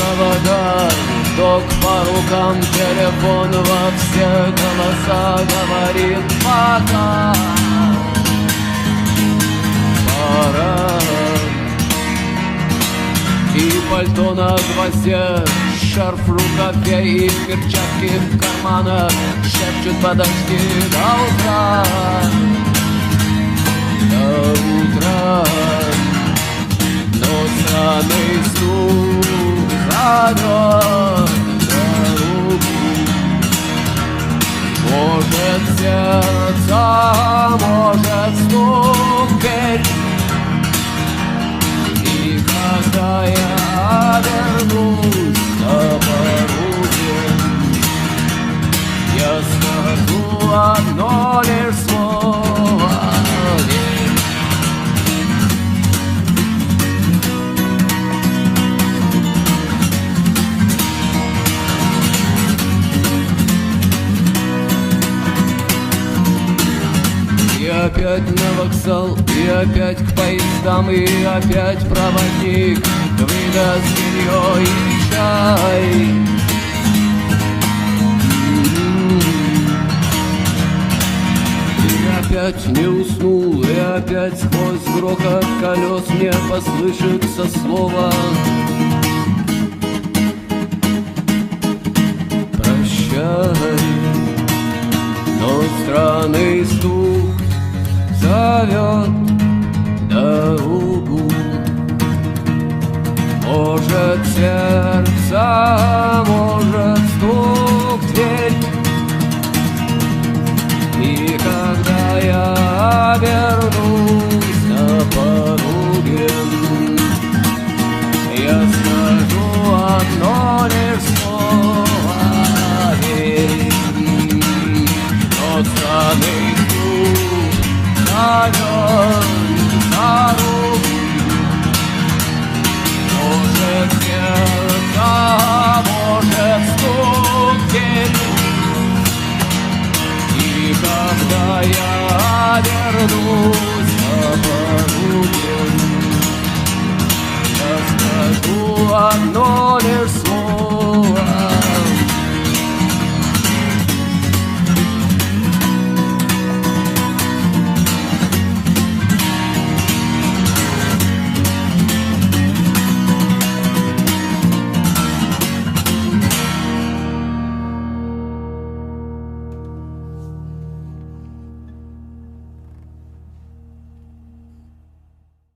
провода, ток по рукам, телефон во все голоса говорит пока. Пора. И пальто на гвозде, шарф в рукаве и перчатки в карманах шепчут: подожди до утра, до утра. Но странный стук зовет за руку. Может, сердце, может, стук дверь. И когда я вернусь на пороге, я скажу одно лишь слово: верь. И опять на вокзал, и опять к поездам, и опять проводник выдаст белье и чай. И опять не уснул, и опять сквозь грохот колес мне послышится слово: прощай. Но странный стук зовет дорогу. Может, сердце, может,